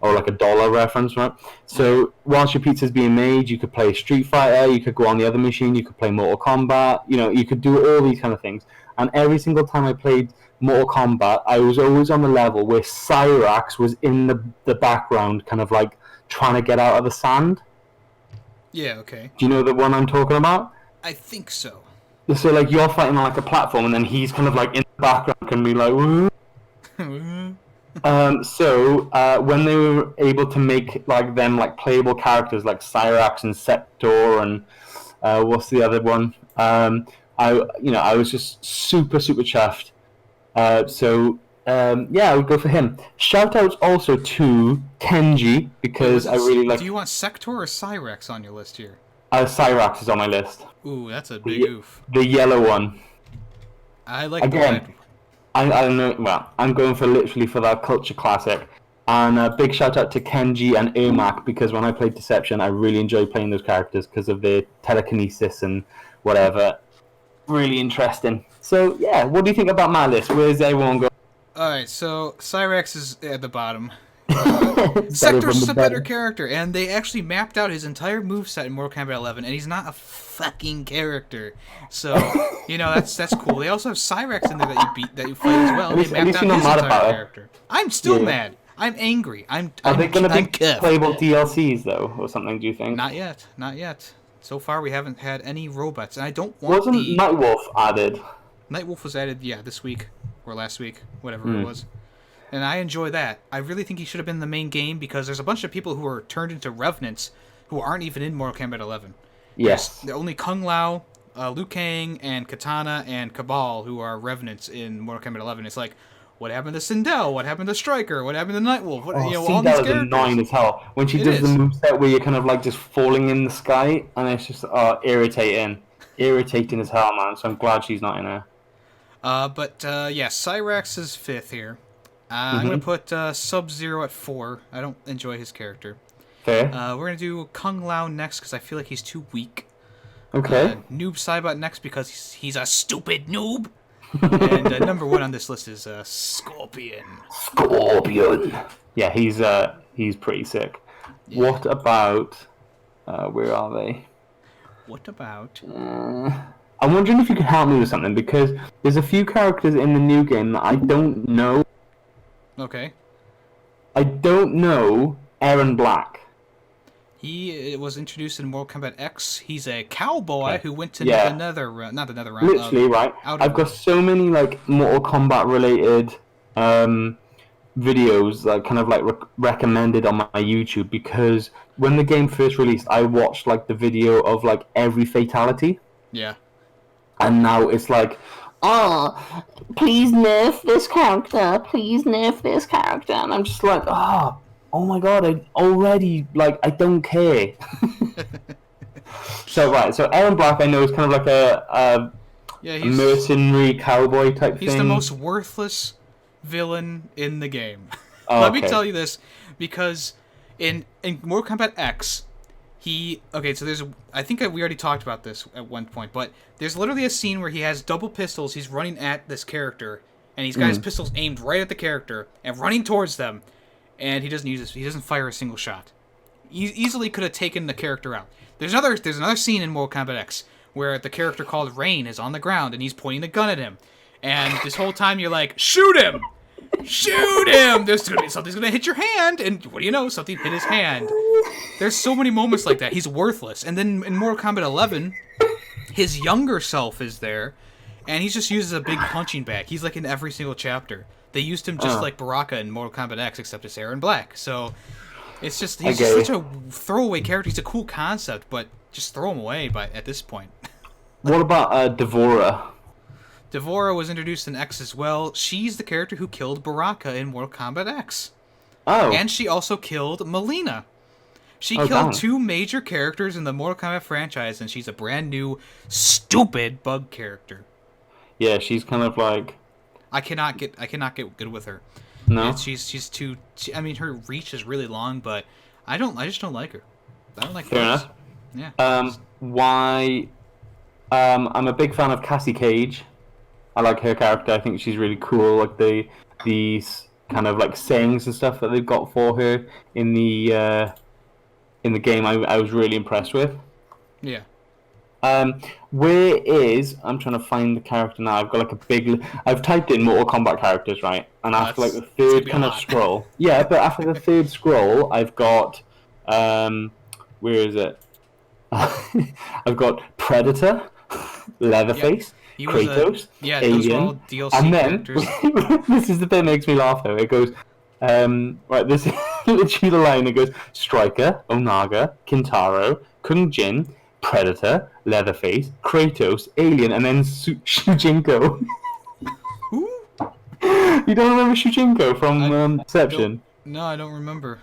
or like $1 reference, right? So whilst your pizza's being made, you could play Street Fighter, you could go on the other machine, you could play Mortal Kombat, you could do all these kind of things. And every single time I played Mortal Kombat, I was always on the level where Cyrax was in the background, kind of like trying to get out of the sand. Yeah, okay. Do you know the one I'm talking about? I think so. So like you're fighting on like a platform, and then he's kind of like in the background, can be like, woo. So when they were able to make like them like playable characters like Cyrax and Sector and what's the other one? I was just super chuffed. I would go for him. Shout outs also to Kenji because I really like. Do you want Sector or Cyrax on your list here? Cyrax is on my list. Ooh, that's a big oof. The yellow one. I like again. The red. I don't know. Well, I'm going for literally for that culture classic. And a big shout out to Kenji and Ermac because when I played Deception, I really enjoyed playing those characters because of their telekinesis and whatever. really interesting. So yeah, what do you think about my list? Where's everyone going? All right, so Cyrax is at the bottom. Better Sector's from just the a better better. character, and they actually mapped out his entire moveset in Mortal Kombat 11, and he's not a fucking character. So, that's cool. They also have Cyrax in there that you fight as well. At They least mapped out you're not his mad entire about it. character. I'm still Yeah. mad. I'm angry. Are they going to be cuffed. playable DLCs though, or something? Do you think? Not yet. Not yet. So far, we haven't had any robots, and I don't want Wasn't the Nightwolf added? Nightwolf was added. Yeah, this week or last week, whatever Hmm. it was. And I enjoy that. I really think he should have been the main game because there's a bunch of people who are turned into revenants who aren't even in Mortal Kombat 11. Yes. There's only Kung Lao, Liu Kang, and Katana and Cabal who are revenants in Mortal Kombat 11. It's like, what happened to Sindel? What happened to Striker? What happened to Nightwolf? What, Oh, all that these was characters. annoying as hell. When she It does the is. moveset where you're kind of like just falling in the sky, and it's just irritating. Irritating as hell, man. So I'm glad she's not in there. Yeah, Cyrax is 5th here. I'm going to put Sub-Zero at 4. I don't enjoy his character. Fair. We're going to do Kung Lao next because I feel like he's too weak. Okay. Noob Saibot next because he's a stupid noob. And number 1 on this list is Scorpion. Scorpion. Yeah, he's pretty sick. Yeah. What about? Where are they? What about? I'm wondering if you could help me with something because there's a few characters in the new game that I don't know. Okay. I don't know Aaron Black. He was introduced in Mortal Kombat X. He's a cowboy Okay. who went to Yeah. not the nether realm. Literally, right? Outer I've got Worlds. so many like Mortal Kombat related videos like kind of like recommended on my YouTube because when the game first released, I watched like the video of like every fatality, Yeah. and now it's like, oh, please nerf this character, please nerf this character, and I'm just like, oh my god, I already like I don't care. So Aaron Black I know is kind of like a Yeah, mercenary cowboy type he's thing. the most worthless villain in the game. Oh, Let me okay. tell you this, because in Mortal Kombat X, I think we already talked about this at one point, but there's literally a scene where he has double pistols, he's running at this character, and he's got his pistols aimed right at the character, and running towards them, and he doesn't fire a single shot. He easily could have taken the character out. There's another scene in Mortal Kombat X, where the character called Rain is on the ground, and he's pointing a gun at him, and this whole time you're like, shoot him! Shoot him! Something's gonna hit your hand, and what do you know? Something hit his hand. There's so many moments like that. He's worthless. And then in Mortal Kombat 11, his younger self is there, and he's just used as a big punching bag. He's like in every single chapter. They used him just like Baraka in Mortal Kombat X, except it's Aaron Black. So it's just he's just such a throwaway character. He's a cool concept, but just throw him away at this point. What about Devora? Devora was introduced in X as well. She's the character who killed Baraka in Mortal Kombat X. Oh. And she also killed Melina. She Oh, killed dang. 2 major characters in the Mortal Kombat franchise, and she's a brand new, stupid bug character. Yeah, she's kind of like I cannot get good with her. no. She's too. I mean, her reach is really long, but I just don't like her. I don't like Fair bugs. enough. Yeah. Why? I'm a big fan of Cassie Cage. I like her character. I think she's really cool. Like these kind of like sayings and stuff that they've got for her in the game. I was really impressed with. Yeah. Where is I'm trying to find the character now. I've got like a big. I've typed in Mortal Kombat characters, right? And after like the It's gonna third be a kind of lot. scroll, yeah. But after the third scroll, I've got where is it? I've got Predator, Leatherface, He was Kratos, those were all Alien, DLC and then characters. this is the bit that makes me laugh though. It goes, right, this is literally the line. It goes Striker, Onaga, Kintaro, Kung Jin, Predator, Leatherface, Kratos, Alien, and then Shujinko. Who? You don't remember Shujinko from Deception? No, I don't remember.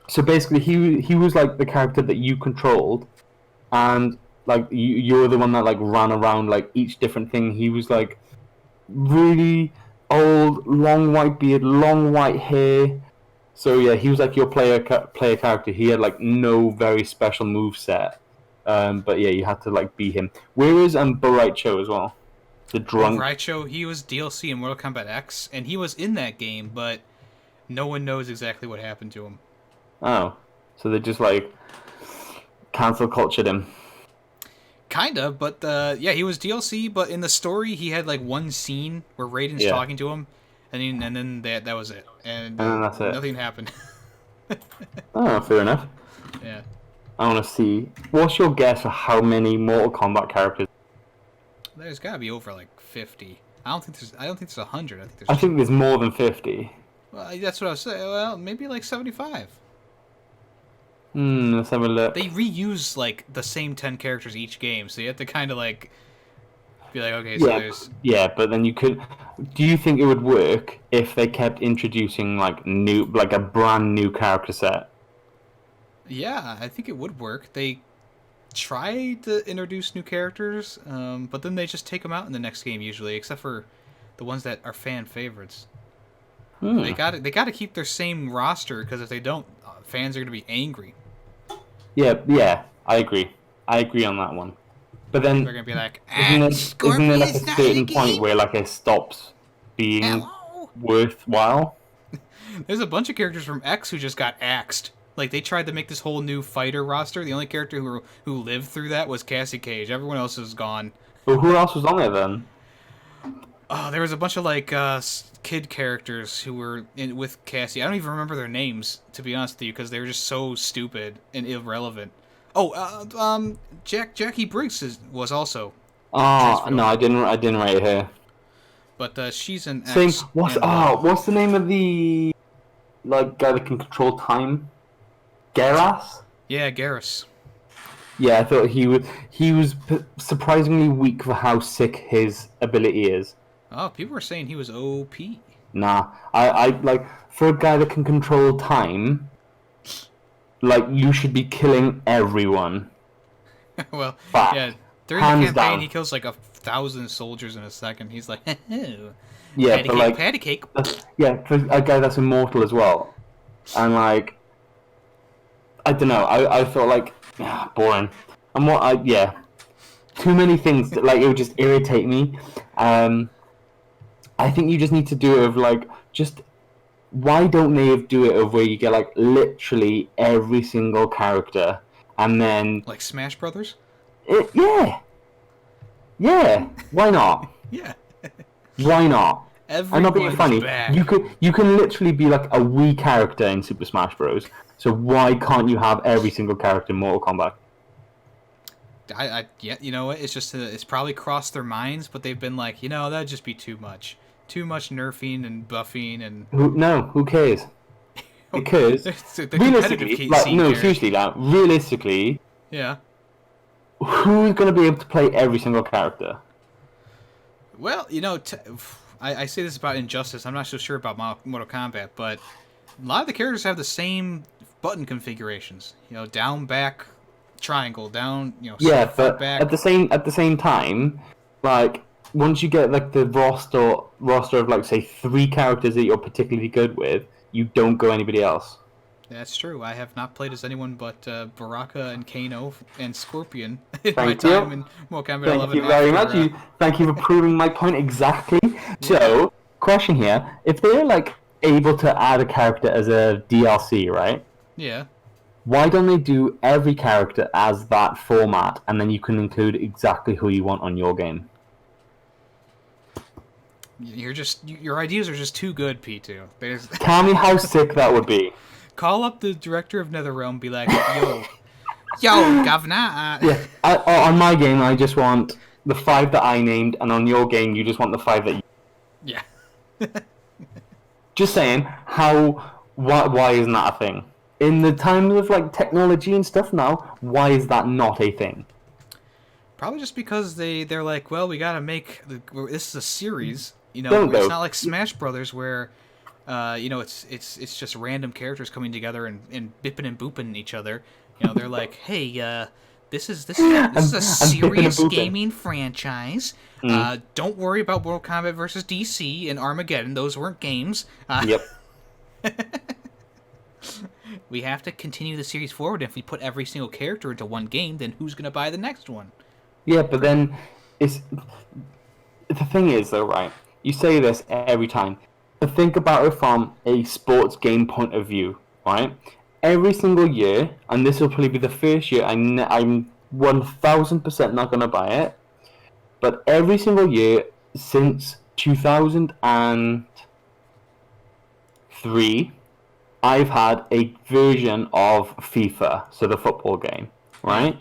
So basically, he was like the character that you controlled, and like you're the one that like ran around like each different thing. He was like really old, long white beard, long white hair. So yeah, he was like your player character. He had like no very special move set, but yeah, you had to like beat him. Where is Bo Right Cho as well? The drunk. Raicho, he was DLC in Mortal Kombat X, and he was in that game, but no one knows exactly what happened to him. Oh, so they just like cancel cultured him. Kinda, but yeah, he was DLC, but in the story, he had like one scene where Raiden's Yeah. talking to him, and then that was it, and then that's it. nothing happened. Oh, fair enough. Yeah. I want to see. What's your guess for how many Mortal Kombat characters? There's gotta be over like 50. I don't think there's 100. I think there's more than 50. Well, that's what I was saying. Well, maybe like 75. Let's have a look. They reuse like the same 10 characters each game, so you have to kind of like be like, okay, so there's. Yeah, but then you could. Do you think it would work if they kept introducing like a brand new character set? Yeah, I think it would work. They try to introduce new characters, but then they just take them out in the next game usually, except for the ones that are fan favorites. They got to keep their same roster, because if they don't, fans are gonna be angry. Yeah, I agree. I agree on that one. But then They're gonna be like, isn't there like a certain point where like it stops being worthwhile? There's a bunch of characters from X who just got axed. Like, they tried to make this whole new fighter roster. The only character who lived through that was Cassie Cage. Everyone else is gone. Well, who else was on there then? There was a bunch of like kid characters who were with Cassie. I don't even remember their names, to be honest with you, because they were just so stupid and irrelevant. Jackie Briggs was also. Oh no, I didn't write it here. But she's an same. X. What's the name of the like guy that can control time? Geras? Yeah, Garrus. Yeah, I thought he was surprisingly weak for how sick his ability is. Oh, people were saying he was OP. Nah, I like for a guy that can control time. Like, you should be killing everyone. Well, Fact. yeah. During Hands the campaign, down. he kills like 1,000 soldiers in a second. He's like, Yeah, patty but cake, like, patty cake. yeah, for a guy that's immortal as well, and like, I don't know. I felt like boring. And too many things that like it would just irritate me. I think you just need to do it of like just. Why don't they do it of where you get like literally every single character and then Like Smash Brothers? Yeah. Why not? Yeah. Why not? I'm not being funny. Back. You can literally be like a Wii character in Super Smash Bros. So why can't you have every single character in Mortal Kombat? Yeah, you know what? It's just it's probably crossed their minds, but they've been like, that'd just be too much. Too much nerfing and buffing and. Who cares? Because realistically, realistically, yeah. Who's going to be able to play every single character? Well, I say this about Injustice. I'm not so sure about Mortal Kombat, but a lot of the characters have the same button configurations. Down, back, triangle, down. Yeah, but back. at the same time, like. Once you get like the roster of like say 3 characters that you're particularly good with, you don't go anybody else. That's true. I have not played as anyone but Baraka and Kano and Scorpion in my time in Mortal Kombat 11. Thank you very much. Thank you for proving my point exactly. Yeah. So, question here: if they're like able to add a character as a DLC, right? Yeah. Why don't they do every character as that format, and then you can include exactly who you want on your game? Your ideas are just too good, P2. Tell me how sick that would be. Call up the director of NetherRealm, be like, yo, governor. Yeah, on my game, I just want the 5 that I named, and on your game, you just want the 5 that you. Yeah. Just saying, why isn't that a thing? In the times of like technology and stuff now, why is that not a thing? Probably just because they're like, well, we gotta make this is a series. It's not like Smash Brothers where, it's just random characters coming together and bipping and booping each other. They're like, hey, this is a serious gaming franchise. Don't worry about Mortal Kombat versus DC and Armageddon; those weren't games. Yep. We have to continue the series forward. If we put every single character into one game, then who's gonna buy the next one? Yeah, but then the thing is, though, right? You say this every time, but think about it from a sports game point of view, right? Every single year, and this will probably be the first year I'm 1000% not going to buy it, but every single year since 2003, I've had a version of FIFA, so the football game, Yeah. right?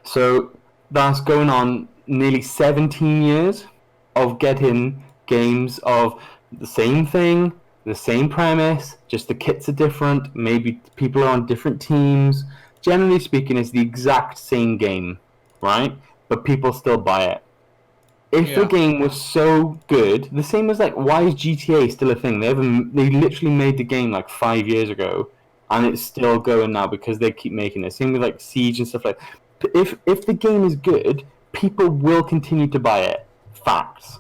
So that's going on nearly 17 years of getting games of the same thing, the same premise, just the kits are different, maybe people are on different teams. Generally speaking, it's the exact same game, right? But people still buy it. If the Yeah. game was so good, the same as like, why is GTA still a thing? They literally made the game like 5 years ago, and it's still going now because they keep making it. Same with like Siege and stuff like. If the game is good, people will continue to buy it. Facts.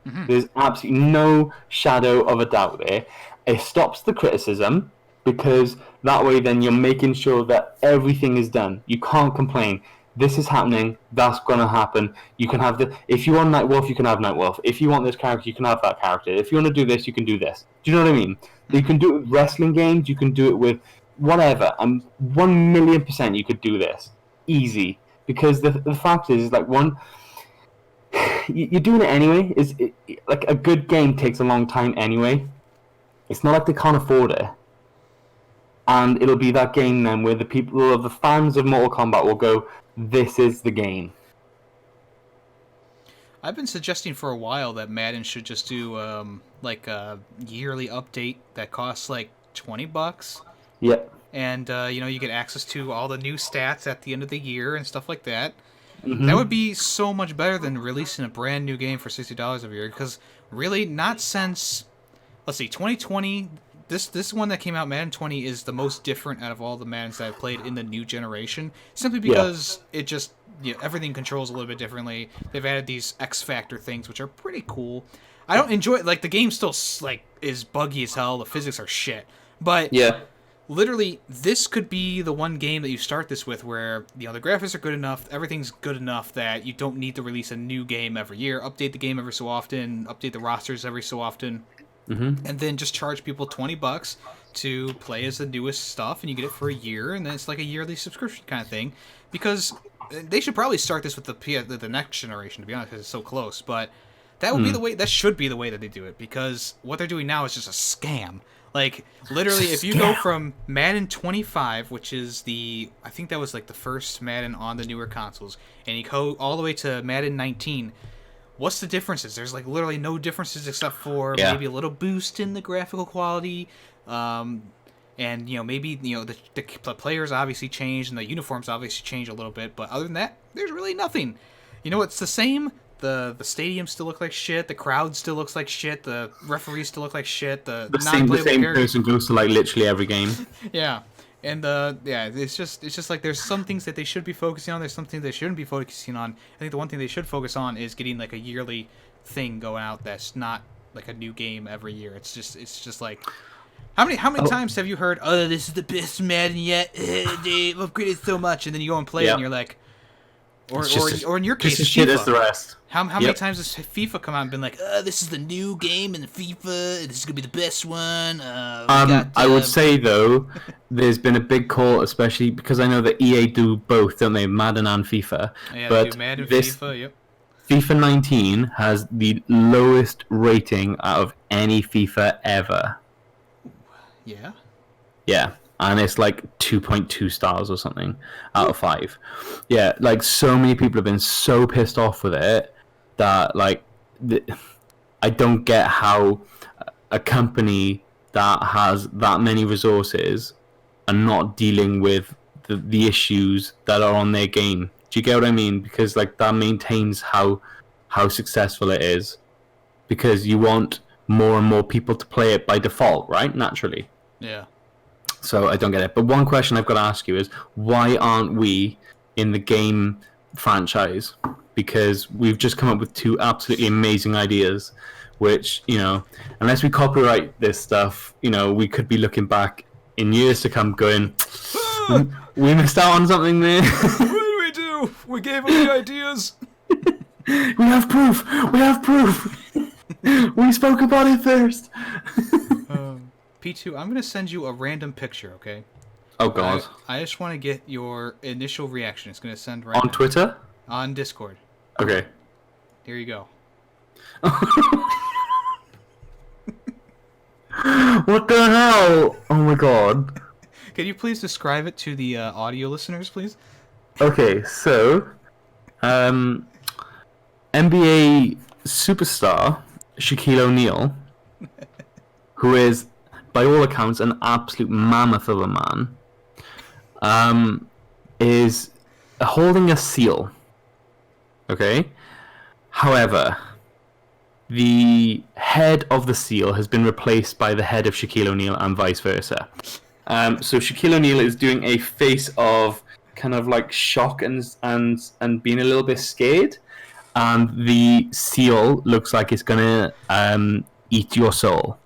Hmm. There's absolutely no shadow of a doubt there. It stops the criticism because that way then you're making sure that everything is done. You can't complain. This is happening. That's gonna happen. You can have the. If you want Nightwolf, you can have Nightwolf. If you want this character, you can have that character. If you want to do this, you can do this. Do you know what I mean? You Hmm. can do it with wrestling games. You can do it with whatever. And 1,000,000% you could do this easy because the fact is like one you're doing it anyway. Like a good game takes a long time anyway. It's not like they can't afford it, and it'll be that game then where the fans of Mortal Kombat will go, "This is the game." I've been suggesting for a while that Madden should just do like a yearly update that costs like $20, Yep. and you get access to all the new stats at the end of the year and stuff like that. That would Mhm. be so much better than releasing a brand new game for $60 every year. Because really, not since, let's see, 2020. This one that came out, Madden 20, is the most different out of all the Maddens that I've played in the new generation. Simply Yeah. because it just everything controls a little bit differently. They've added these X Factor things, which are pretty cool. I don't enjoy it. Like the game still like is buggy as hell. The physics are shit, but Yeah. literally this could be the one game that you start this with where the graphics are good enough, everything's good enough that you don't need to release a new game every year, update the game every so often, update the rosters every so often, Mhm. and then just charge people $20 to play as the newest stuff, and you get it for a year, and then it's like a yearly subscription kind of thing. Because they should probably start this with the next generation, to be honest, because it's so close. But that would be the Mm. way. That should be the way that they do it, because what they're doing now is just a scam. Like literally, It's if a you go scam. from Madden 25, which is I think that was like the first Madden on the newer consoles, and you go all the way to Madden 19. What's the differences? There's like literally no differences except for Yeah. maybe a little boost in the graphical quality, and maybe the players obviously change and the uniforms obviously change a little bit, but other than that, there's really nothing. It's the same. The stadium still look like shit. The crowd still looks like shit. The referees still look like shit. The The non-playable same characters. person goes to like literally every game. Yeah. And it's just like there's some things that they should be focusing on. There's some things they shouldn't be focusing on. I think the one thing they should focus on is getting like a yearly thing going out that's not like a new game every year. It's just like how many times have you heard, "Oh, this is the best Madden yet. They've upgraded so much," and then you go and play it and Yep. you're like, or It's just or in your case, just as shit as FIFA. the rest. How many Yep. times has FIFA come out and been like, "This is the new game in FIFA. This is gonna be the best one." We got. I would say though, there's been a big call, especially because I know that EA do both, don't they? Madden and FIFA. Yeah, they But do Madden, this FIFA. Yep. FIFA 19 has the lowest rating out of any FIFA ever. Yeah. Yeah, and it's like 2.2 stars or something out of 5. Yeah, like so many people have been so pissed off with it that like I don't get how a company that has that many resources are not dealing with the issues that are on their game. Do you get what I mean? Because like that maintains how successful it is. Because you want more and more people to play it by default, right? Naturally. Yeah. So I don't get it. But one question I've got to ask you is, why aren't we in the game franchise? Because we've just come up with 2 absolutely amazing ideas, which, unless we copyright this stuff, we could be looking back in years to come going, we missed out on something there. What did we do? We gave them the ideas. We have proof! We have proof! We spoke about it first! P2, I'm gonna send you a random picture, okay? Oh god. I just want to get your initial reaction. It's gonna send right On now. Twitter? On Discord. Okay. Here you go. What the hell? Oh my god. Can you please describe it to the audio listeners, please? Okay, so, NBA superstar Shaquille O'Neal, who is, by all accounts, an absolute mammoth of a man, is holding a seal. Okay? However, the head of the seal has been replaced by the head of Shaquille O'Neal and vice versa. So Shaquille O'Neal is doing a face of kind of like shock and being a little bit scared, and the seal looks like it's gonna eat your soul,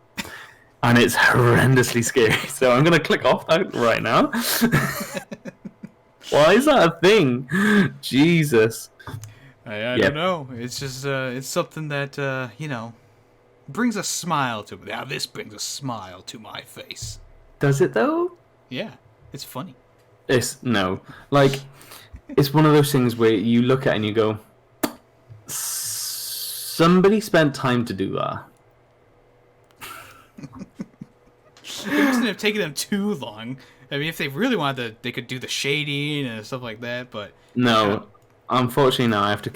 and it's horrendously scary. So I'm gonna click off that right now. Why is that a thing? Jesus. I don't know. It's just it's something that brings a smile to me. Now this brings a smile to my face. Does it though? Yeah, it's funny. It's it's one of those things where you look at it and you go, somebody spent time to do that. It mustn't have taken them too long. I mean, if they really wanted to, they could do the shading and stuff like that. But no, unfortunately, no. I have to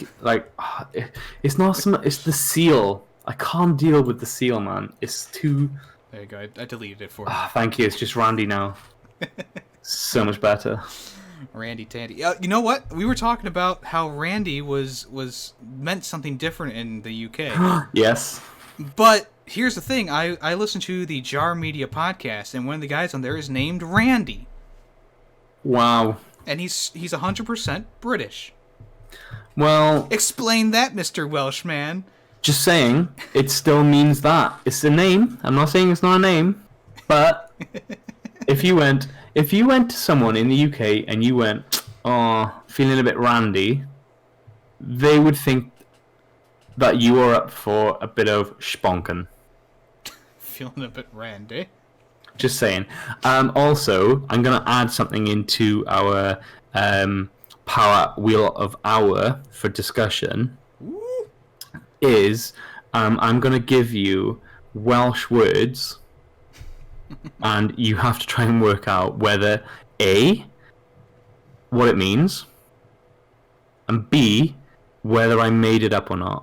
it's not it's the seal. I can't deal with the seal, man. It's too. There you go. I deleted it for you. Thank you. It's just Randy now. So much better. Randy Tandy. You know what? We were talking about how Randy was meant something different in the UK. Yes. But here's the thing. I listened to the Jar Media podcast, and one of the guys on there is named Randy. Wow. And he's 100% British. Well, explain that, Mr. Welshman. Just saying, it still means that. It's a name. I'm not saying it's not a name, but if you went to someone in the UK and you went, oh, feeling a bit randy, they would think that you are up for a bit of sponkin'. Feeling a bit randy. Just saying. Also, I'm going to add something into our Power Wheel of Hour for discussion. Ooh. Is I'm going to give you Welsh words, and you have to try and work out whether A, what it means, and B, whether I made it up or not.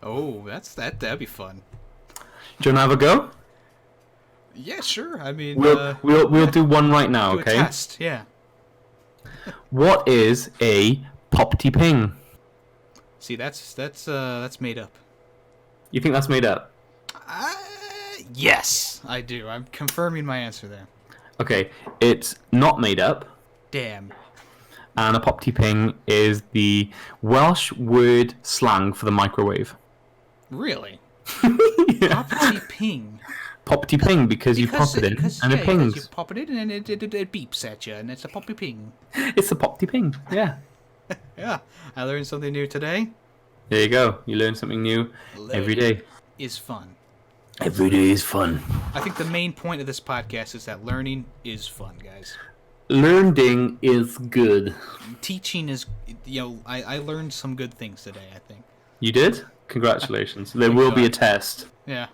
Oh, that'd be fun. Do you want to have a go? Yeah, sure. I mean, we'll do one right now, do okay? A test, yeah. What is a popty ping? See, that's made up. You think that's made up? Yes, I do. I'm confirming my answer there. Okay, it's not made up. Damn. And a popty ping is the Welsh word slang for the microwave. Really? Yeah. Popty ping. Popty ping because you pop it in and it pings. You pop it in and it beeps at you, and it's a poppy ping. It's a popty ping, yeah. Yeah, I learned something new today. There you go. You learn something new every day. Is fun. Every day is fun. I think the main point of this podcast is that learning is fun, guys. Learning is good. Teaching is, I learned some good things today, I think. You did? Congratulations. There will be a test. Yeah.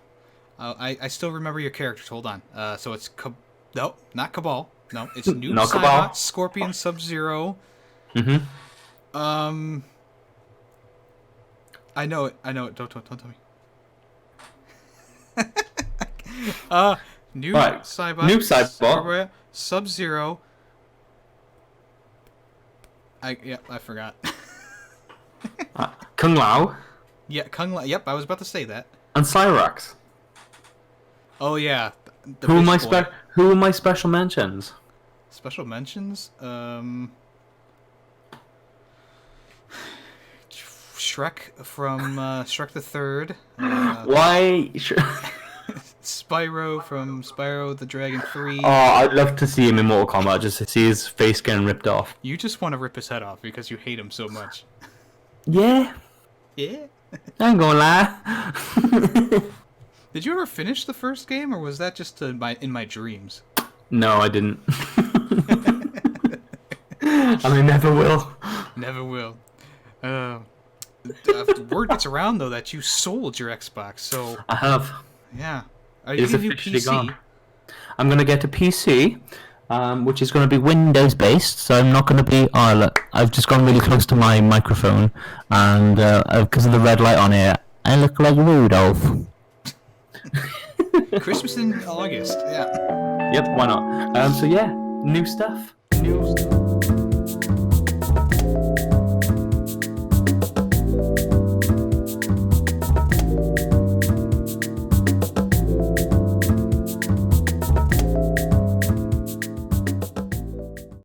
I still remember your characters. Hold on. So it's no, not Cabal. No, it's Noob Not Cabal. Saibot, Scorpion Sub-Zero. Mm-hmm. I know it. Don't tell me. Noob Saibot, Sub-Zero. I forgot. Kung Lao. Yeah, Kung Lao. Yep, I was about to say that. And Cyrax. Oh yeah. Who are my special mentions? Special mentions? Shrek from Shrek the Third. Why? Spyro from Spyro the Dragon 3. Oh, I'd love to see him in Mortal Kombat just to see his face getting ripped off. You just want to rip his head off because you hate him so much. Yeah. Yeah. I ain't gonna lie. Did you ever finish the first game, or was that just in my dreams? No, I didn't. And I never will. Never will. Word gets around though that you sold your Xbox, so I have. yeah. Are It you is gonna do officially PC? gone. I'm gonna get a PC, which is gonna be Windows based. So I'm not gonna be. Oh, look, I've just gone really close to my microphone, and because of the red light on here, I look like Rudolph. Christmas in August. Yeah. Yep, why not? So yeah, new stuff.